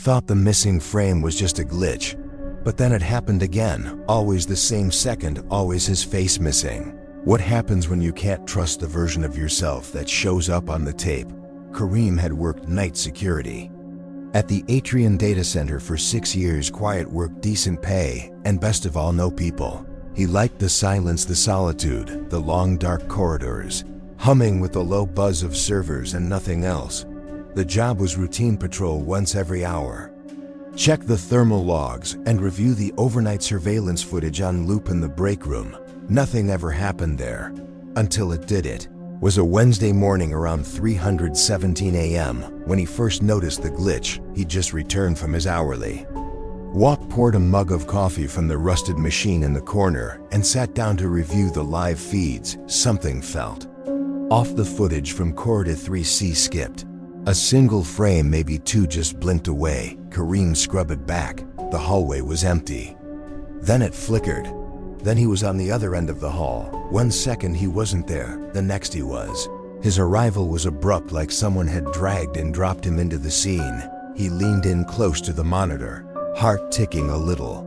thought the missing frame was just a glitch, but then it happened again, always the same second, always his face missing. What happens when you can't trust the version of yourself that shows up on the tape? Kareem had worked night security at the Atrian Data Center for 6 years. Quiet work, decent pay, and best of all, no people. He liked the silence, the solitude, the long dark corridors, humming with the low buzz of servers and nothing else. The job was routine patrol once every hour. Check the thermal logs and review the overnight surveillance footage on loop in the break room. Nothing ever happened there until it did. It was a Wednesday morning around 3:17 a.m. when he first noticed the glitch. He just returned from his hourly walk, poured a mug of coffee from the rusted machine in the corner, and sat down to review the live feeds. Something felt off. The footage from Corridor 3C skipped. A single frame, maybe two, just blinked away. Kareem scrubbed back. The hallway was empty. Then it flickered. Then he was on the other end of the hall. 1 second he wasn't there, the next he was. His arrival was abrupt, like someone had dragged and dropped him into the scene. He leaned in close to the monitor, heart ticking a little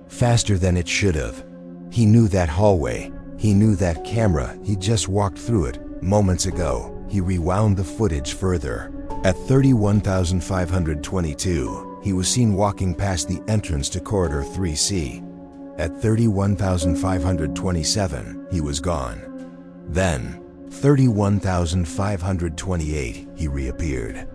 faster than it should have. He knew that hallway. He knew that camera. He just walked through it moments ago. He rewound the footage further. At 31,522, he was seen walking past the entrance to Corridor 3C. At 31,527, he was gone. Then, 31,528, he reappeared.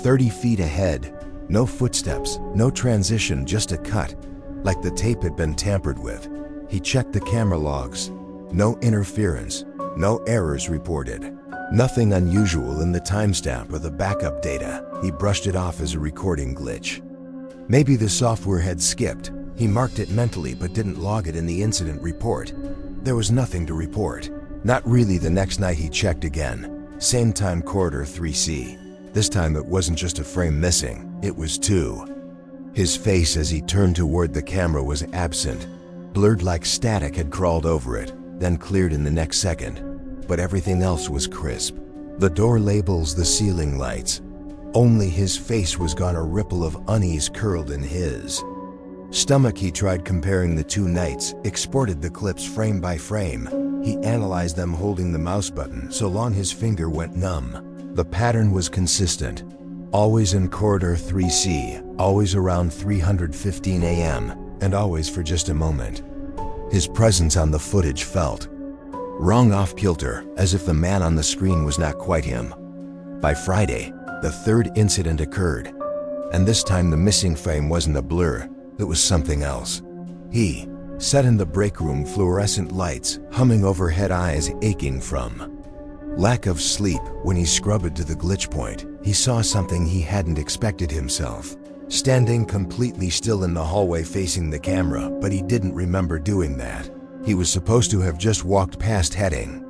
30 feet ahead, no footsteps, no transition, just a cut, like the tape had been tampered with. He checked the camera logs. No interference, no errors reported. Nothing unusual in the timestamp or the backup data. He brushed it off as a recording glitch. Maybe the software had skipped. He marked it mentally but didn't log it in the incident report. There was nothing to report. Not really. The next night he checked again. Same time, Corridor 3C. This time it wasn't just a frame missing, it was two. His face as he turned toward the camera was absent. Blurred, like static had crawled over it, then cleared in the next second. But everything else was crisp. The door labels, the ceiling lights. Only his face was gone. A ripple of unease curled in his stomach. He tried comparing the two nights, exported the clips frame by frame. He analyzed them holding the mouse button so long his finger went numb. The pattern was consistent. Always in Corridor 3C, always around 3:15 a.m., and always for just a moment. His presence on the footage felt wrong, off kilter, as if the man on the screen was not quite him. By Friday, the third incident occurred, and this time the missing frame wasn't a blur, it was something else. He sat in the break room, fluorescent lights humming overhead, eyes aching from lack of sleep. When he scrubbed to the glitch point, he saw something he hadn't expected himself. Standing completely still in the hallway facing the camera, but he didn't remember doing that. He was supposed to have just walked past, heading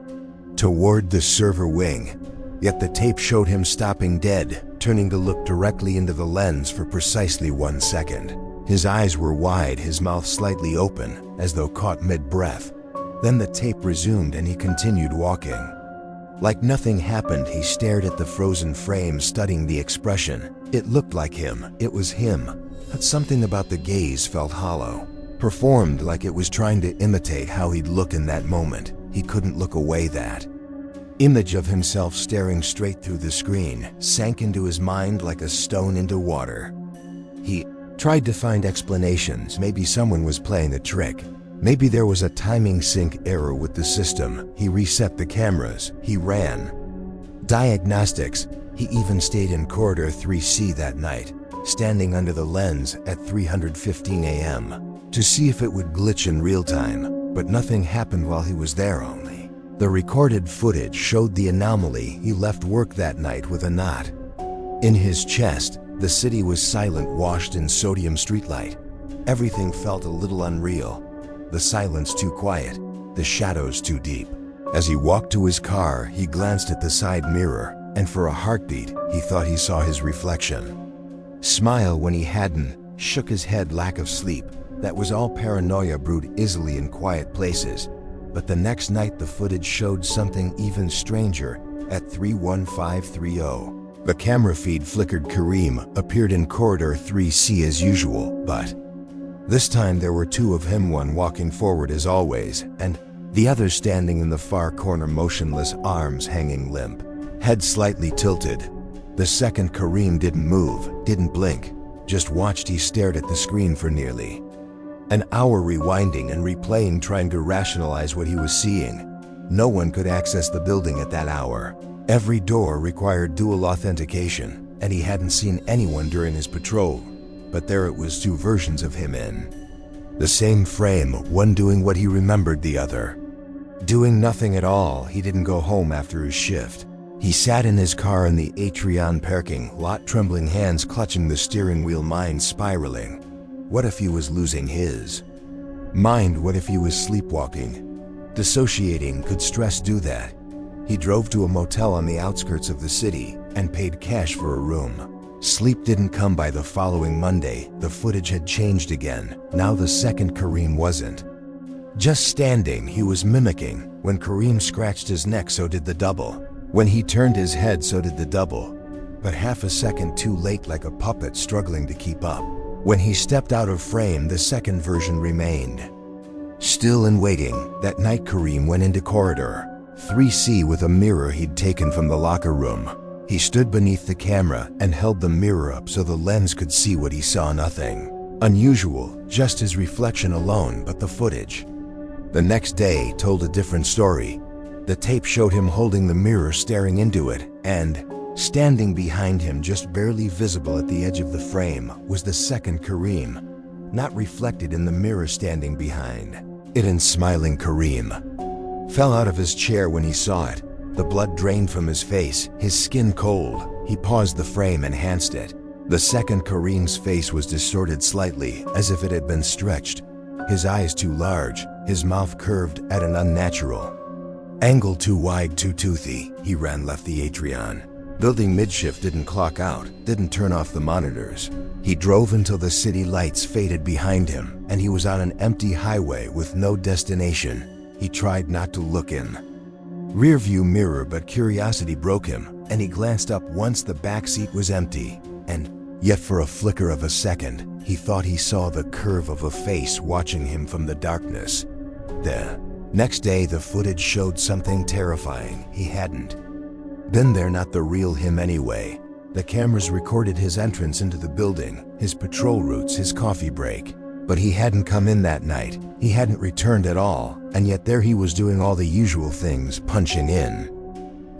toward the server wing. Yet the tape showed him stopping dead, turning to look directly into the lens for precisely 1 second. His eyes were wide, his mouth slightly open, as though caught mid-breath. Then the tape resumed and he continued walking. Like nothing happened, he stared at the frozen frame, studying the expression. It looked like him. It was him. But something about the gaze felt hollow, performed like it was trying to imitate how he'd look in that moment. He couldn't look away. That image of himself staring straight through the screen sank into his mind like a stone into water. He tried to find explanations. Maybe someone was playing a trick. Maybe there was a timing sync error with the system. He reset the cameras. He ran diagnostics. He even stayed in Corridor 3C that night, standing under the lens at 3:15 a.m. to see if it would glitch in real time. But nothing happened while he was there. Only the recorded footage showed the anomaly. He left work that night with a knot in his chest. The city was silent, washed in sodium streetlight. Everything felt a little unreal. The silence too quiet, the shadows too deep. As he walked to his car, he glanced at the side mirror, and for a heartbeat, he thought he saw his reflection smile when he hadn't, shook his head. Lack of sleep. That was all. Paranoia brewed easily in quiet places. But the next night the footage showed something even stranger. At 3:1530, The camera feed flickered. Kareem appeared in corridor 3C as usual, but this time there were two of him, one walking forward as always, and the other standing in the far corner motionless, arms hanging limp, head slightly tilted. The second Kareem didn't move, didn't blink, just watched. He stared at the screen for nearly an hour, rewinding and replaying, trying to rationalize what he was seeing. No one could access the building at that hour. Every door required dual authentication, and he hadn't seen anyone during his patrol. But there it was, two versions of him in the same frame, one doing what he remembered, the other doing nothing at all. He didn't go home after his shift. He sat in his car in the Atrion parking lot, trembling hands clutching the steering wheel, mind spiraling. What if he was losing his mind? What if he was sleepwalking, dissociating? Could stress do that? He drove to a motel on the outskirts of the city and paid cash for a room. Sleep didn't come by the following Monday. The footage had changed again. Now the second Kareem wasn't just standing, he was mimicking. When Kareem scratched his neck, so did the double. When he turned his head, so did the double. But half a second too late, like a puppet struggling to keep up. When he stepped out of frame, the second version remained still and waiting. That night Kareem went into corridor 3C with a mirror he'd taken from the locker room. He stood beneath the camera and held the mirror up so the lens could see what he saw. Nothing unusual, just his reflection alone, but the footage the next day told a different story. The tape showed him holding the mirror, staring into it, and standing behind him, just barely visible at the edge of the frame, was the second Kareem, not reflected in the mirror standing behind it. And smiling Kareem fell out of his chair when he saw it. The blood drained from his face, his skin cold. He paused the frame, enhanced it. The second Kareem's face was distorted slightly, as if it had been stretched. His eyes too large, his mouth curved at an unnatural angle, too wide, too toothy. He left the Atrion building midshift, didn't clock out, didn't turn off the monitors. He drove until the city lights faded behind him, and he was on an empty highway with no destination. He tried not to look in rearview mirror, but curiosity broke him, and he glanced up once. The back seat was empty, and yet for a flicker of a second, he thought he saw the curve of a face watching him from the darkness. The next day, the footage showed something terrifying. He hadn't been there, not the real him anyway. The cameras recorded his entrance into the building, his patrol routes, his coffee break. But he hadn't come in that night. He hadn't returned at all, and yet there he was doing all the usual things, punching in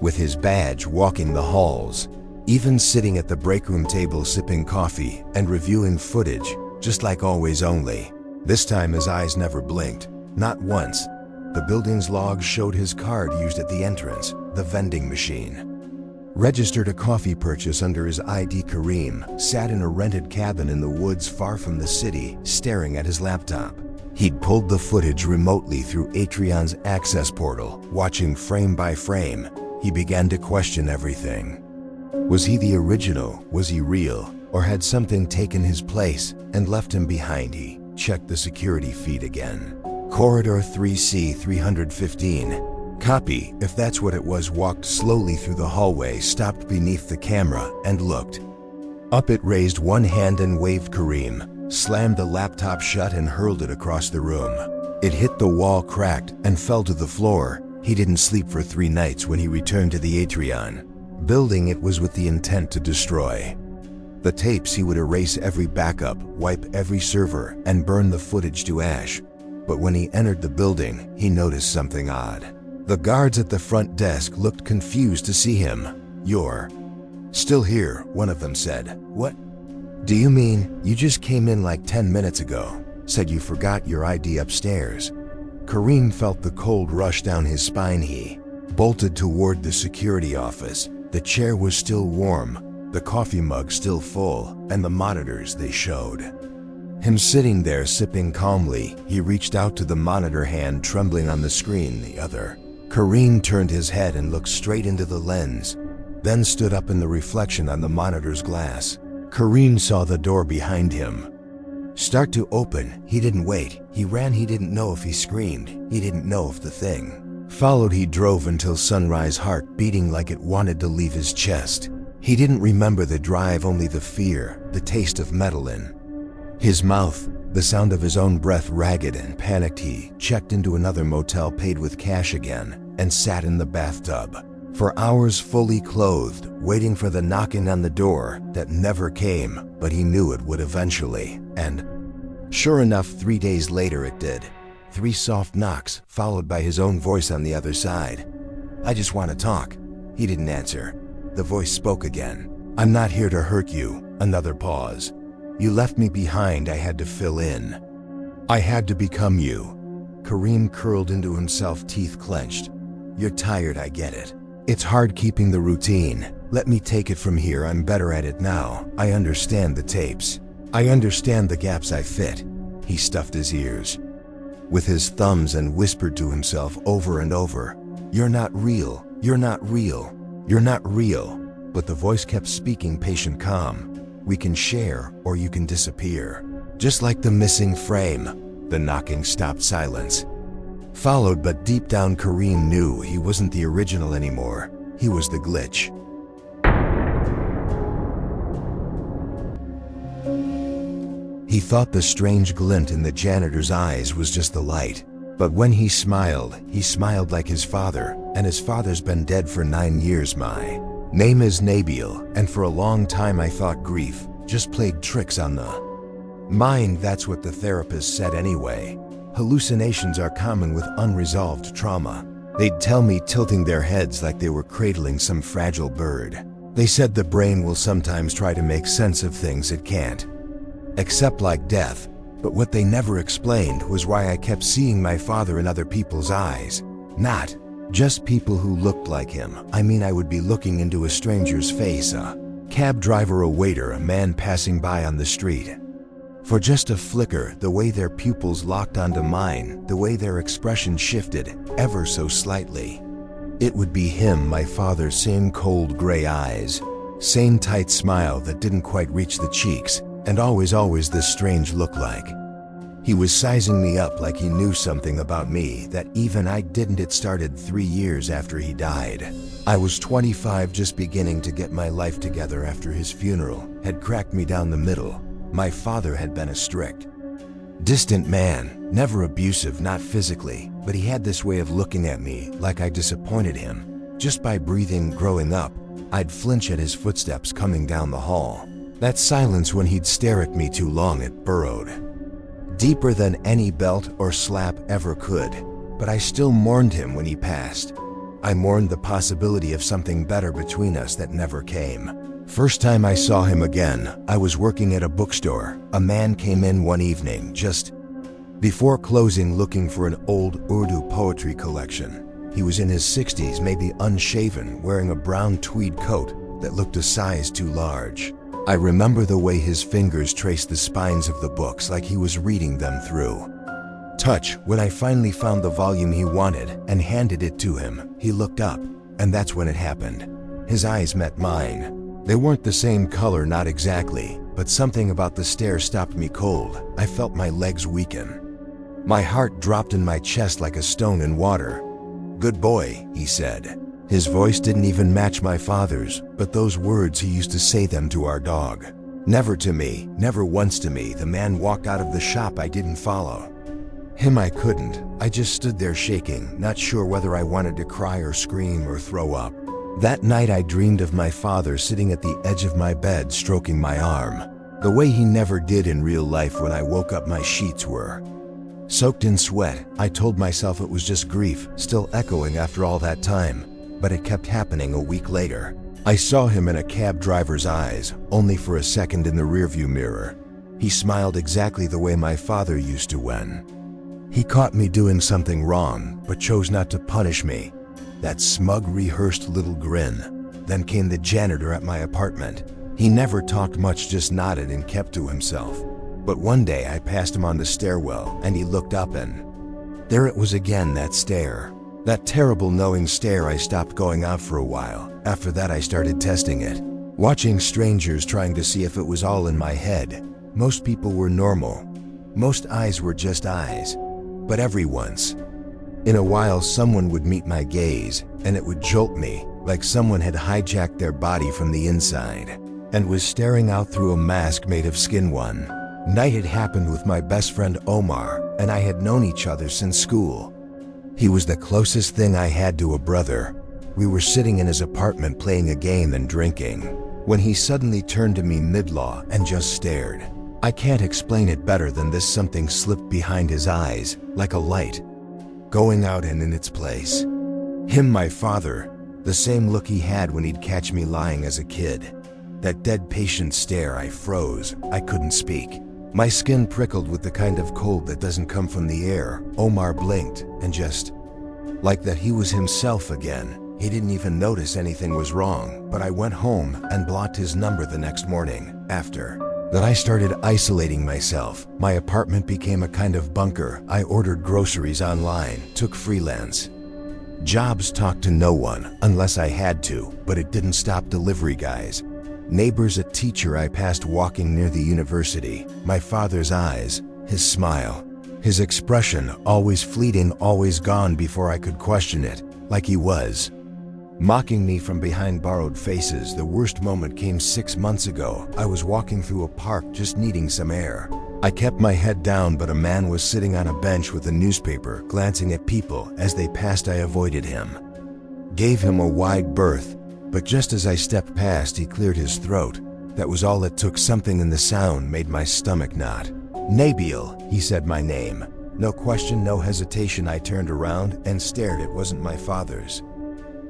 with his badge, walking the halls, even sitting at the break room table sipping coffee and reviewing footage, just like always, only this time his eyes never blinked, not once. The building's logs showed his card used at the entrance, the vending machine registered a coffee purchase under his ID. Kareem sat in a rented cabin in the woods far from the city, staring at his laptop. He'd pulled the footage remotely through Atrion's access portal, watching frame by frame. He began to question everything. Was he the original? Was he real? Or had something taken his place and left him behind? He checked the security feed again. Corridor 3C 315. Copy, if that's what it was. Walked slowly through the hallway, stopped beneath the camera, and looked up. It raised one hand and waved. Kareem slammed the laptop shut and hurled it across the room. It hit the wall, cracked, and fell to the floor. He didn't sleep for 3 nights when he returned to the Atrion building. It was with the intent to destroy the tapes. He would erase every backup, wipe every server, and burn the footage to ash. But when he entered the building, he noticed something odd. The guards at the front desk looked confused to see him. "You're still here," one of them said. "What do you mean? You just came in like 10 minutes ago. Said you forgot your ID upstairs." Kareem felt the cold rush down his spine. He bolted toward the security office. The chair was still warm, the coffee mug still full, and the monitors, they showed him sitting there sipping calmly. He reached out to the monitor, hand trembling on the screen. The other Kareem turned his head and looked straight into the lens, then stood up in the reflection on the monitor's glass. Kareem saw the door behind him start to open. He didn't wait. He ran. He didn't know if he screamed. He didn't know if the thing followed. He drove until sunrise, heart beating like it wanted to leave his chest. He didn't remember the drive, only the fear, the taste of metal in his mouth, the sound of his own breath. Ragged and panicked, he checked into another motel, paid with cash again, and sat in the bathtub for hours, fully clothed, waiting for the knocking on the door that never came, but he knew it would eventually. And sure enough, 3 days later it did. 3 soft knocks, followed by his own voice on the other side. "I just want to talk." He didn't answer. The voice spoke again. "I'm not here to hurt you." Another pause. "You left me behind, I had to fill in. I had to become you." Kareem curled into himself, teeth clenched. "You're tired, I get it. It's hard keeping the routine. Let me take it from here, I'm better at it now. I understand the tapes. I understand the gaps I fit." He stuffed his ears with his thumbs and whispered to himself over and over, "You're not real, you're not real, you're not real." But the voice kept speaking, patient, calm. "We can share, or you can disappear." Just like the missing frame. The knocking stopped, silence followed, but deep down Kareem knew he wasn't the original anymore. He was the glitch. He thought the strange glint in the janitor's eyes was just the light. But when he smiled like his father, and his father's been dead for 9 years. "My name is Nabil, and for a long time I thought grief just played tricks on the mind." That's what the therapist said anyway. Hallucinations are common with unresolved trauma. They'd tell me, tilting their heads like they were cradling some fragile bird. They said the brain will sometimes try to make sense of things it can't, except like death. But what they never explained was why I kept seeing my father in other people's eyes. Not just people who looked like him. I mean, I would be looking into a stranger's face, a cab driver, a waiter, a man passing by on the street. For just a flicker, the way their pupils locked onto mine, the way their expression shifted ever so slightly. It would be him, my father, same cold gray eyes, same tight smile that didn't quite reach the cheeks, and always this strange look, like he was sizing me up, like he knew something about me that even I didn't. It started 3 years after he died. I was 25, just beginning to get my life together after his funeral had cracked me down the middle. My father had been a strict, distant man, never abusive, not physically, but he had this way of looking at me like I disappointed him. Just by breathing. Growing up, I'd flinch at his footsteps coming down the hall. That silence when he'd stare at me too long, it burrowed deeper than any belt or slap ever could. But I still mourned him when he passed. I mourned the possibility of something better between us that never came. First time I saw him again, I was working at a bookstore. A man came in one evening just before closing, looking for an old Urdu poetry collection. He was in his 60s, maybe unshaven, wearing a brown tweed coat that looked a size too large. I remember the way his fingers traced the spines of the books, like he was reading them through touch. When I finally found the volume he wanted and handed it to him, he looked up, and that's when it happened. His eyes met mine. They weren't the same color, not exactly, but something about the stare stopped me cold. I felt my legs weaken. My heart dropped in my chest like a stone in water. "Good boy," he said. His voice didn't even match my father's, but those words, he used to say them to our dog. Never to me, never once to me. The man walked out of the shop. I didn't follow him. I couldn't. I just stood there shaking, not sure whether I wanted to cry or scream or throw up. That night I dreamed of my father sitting at the edge of my bed, stroking my arm, the way he never did in real life. When I woke up, my sheets were soaked in sweat. I told myself it was just grief, still echoing after all that time. But it kept happening. A week later, I saw him in a cab driver's eyes, only for a second, in the rearview mirror. He smiled exactly the way my father used to when he caught me doing something wrong, but chose not to punish me. That smug, rehearsed little grin. Then came the janitor at my apartment. He never talked much, just nodded and kept to himself. But one day I passed him on the stairwell, and he looked up, and there it was again, that stare. That terrible knowing stare. I stopped going out for a while. After that I started testing it, watching strangers, trying to see if it was all in my head. Most people were normal. Most eyes were just eyes. But every once In a while, someone would meet my gaze, and it would jolt me, like someone had hijacked their body from the inside, and was staring out through a mask made of skin. One night it happened with my best friend Omar, and I had known each other since school. He was the closest thing I had to a brother. We were sitting in his apartment playing a game and drinking, when he suddenly turned to me mid-law and just stared. I can't explain it better than this: something slipped behind his eyes, like a light, going out and in its place. Him, my father, the same look he had when he'd catch me lying as a kid. That dead patient stare. I froze. I couldn't speak. My skin prickled with the kind of cold that doesn't come from the air. Omar blinked, and just like that, he was himself again. He didn't even notice anything was wrong, but I went home and blocked his number the next morning. After that, I started isolating myself. My apartment became a kind of bunker. I ordered groceries online, took freelance jobs, talked to no one unless I had to, but it didn't stop delivery guys, neighbors, a teacher I passed walking near the university. My father's eyes, his smile, his expression, always fleeting, always gone before I could question it, like he was mocking me from behind borrowed faces. The worst moment came 6 months ago. I was walking through a park just needing some air. I kept my head down, but a man was sitting on a bench with a newspaper, glancing at people as they passed. I avoided him, gave him a wide berth, but just as I stepped past, he cleared his throat. That was all it took. Something in the sound made my stomach knot. Nabil, he said my name. No question, no hesitation. I turned around and stared. It wasn't my father's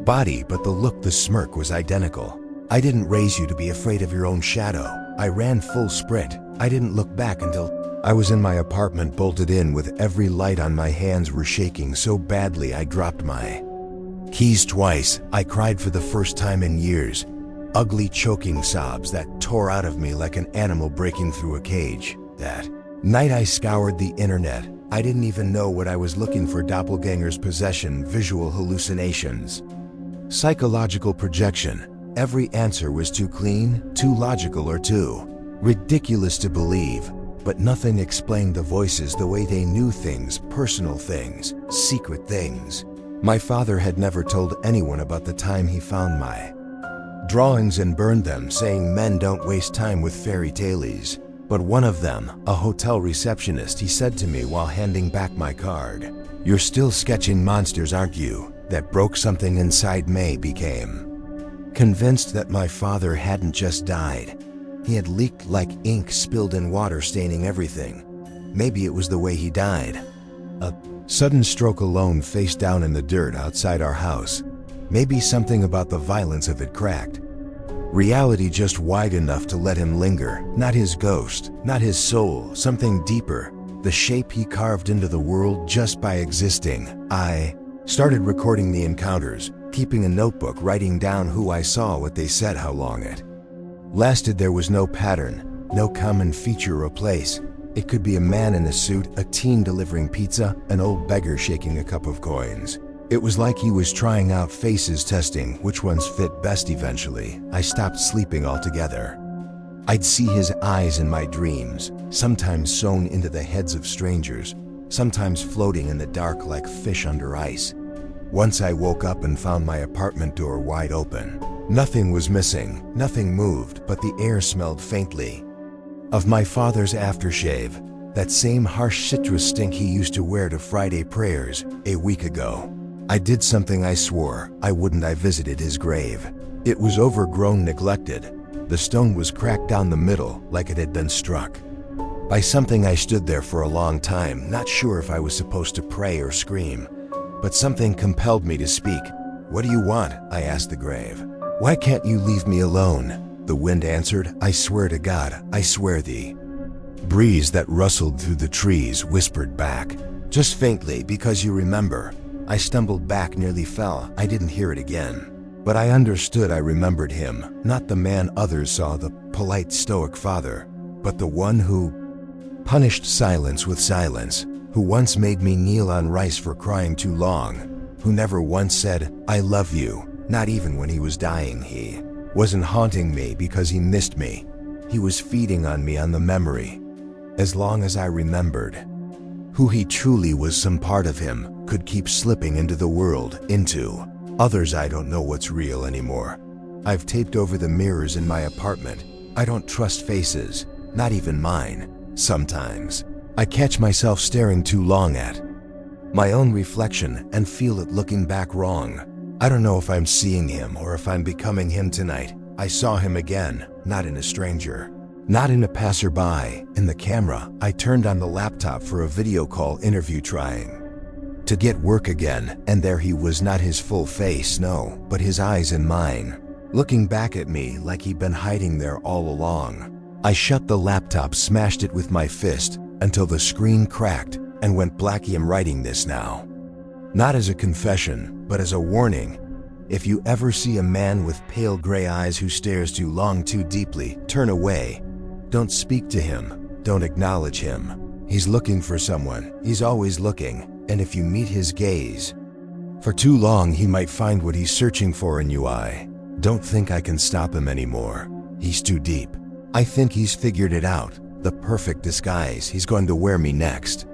body, but the look, the smirk was identical. I didn't raise you to be afraid of your own shadow. I ran full sprint. I didn't look back until I was in my apartment, bolted in with every light on. My hands were shaking so badly I dropped my keys twice. I cried for the first time in years. Ugly, choking sobs that tore out of me like an animal breaking through a cage. That night I scoured the internet. I didn't even know what I was looking for: doppelgangers, possession, visual hallucinations, psychological projection. Every answer was too clean, too logical, or too ridiculous to believe. But nothing explained the voices the way they knew things, personal things, secret things. My father had never told anyone about the time he found my drawings and burned them, saying men don't waste time with fairy tales. But one of them, a hotel receptionist, he said to me while handing back my card, "You're still sketching monsters, aren't you?" That broke something inside me. Became convinced that my father hadn't just died. He had leaked like ink spilled in water, staining everything. Maybe it was the way he died. A sudden stroke alone, face down in the dirt outside our house. Maybe something about the violence of it cracked reality just wide enough to let him linger. Not his ghost, not his soul, something deeper. The shape he carved into the world just by existing. I started recording the encounters, keeping a notebook, writing down who I saw, what they said, how long it lasted. There was no pattern, no common feature or place. It could be a man in a suit, a teen delivering pizza, an old beggar shaking a cup of coins. It was like he was trying out faces, testing which ones fit best. Eventually, I stopped sleeping altogether. I'd see his eyes in my dreams, sometimes sewn into the heads of strangers, sometimes floating in the dark like fish under ice. Once I woke up and found my apartment door wide open. Nothing was missing, nothing moved, but the air smelled faintly of my father's aftershave, that same harsh citrus stink he used to wear to Friday prayers. A week ago, I did something I swore I wouldn't. I visited his grave. It was overgrown, neglected. The stone was cracked down the middle, like it had been struck by something. I stood there for a long time, not sure if I was supposed to pray or scream, but something compelled me to speak. "What do you want?" I asked the grave. "Why can't you leave me alone?" The wind answered. "I swear to God, I swear." The breeze that rustled through the trees whispered back, just faintly, "Because you remember." I stumbled back, nearly fell. I didn't hear it again. But I understood. I remembered him, not the man others saw, the polite, stoic father, but the one who punished silence with silence, who once made me kneel on rice for crying too long, who never once said, "I love you," not even when he was dying. He wasn't haunting me because he missed me. He was feeding on me, on the memory. As long as I remembered, Who he truly was, some part of him could keep slipping into the world, into others. I don't know what's real anymore. I've taped over the mirrors in my apartment. I don't trust faces, not even mine. Sometimes I catch myself staring too long at my own reflection and feel it looking back wrong. I don't know if I'm seeing him or if I'm becoming him tonight. I saw him again, not in a stranger, not in a passerby. In the camera, I turned on the laptop for a video call interview, trying to get work again, and there he was, not his full face, no, but his eyes in mine, looking back at me like he'd been hiding there all along. I shut the laptop, smashed it with my fist until the screen cracked and went black. I'm writing this now, not as a confession, but as a warning. If you ever see a man with pale gray eyes who stares too long, too deeply, turn away. Don't speak to him. Don't acknowledge him. He's looking for someone. He's always looking. And if you meet his gaze for too long, he might find what he's searching for in you. I don't think I can stop him anymore. He's too deep. I think he's figured it out. The perfect disguise. He's going to wear me next.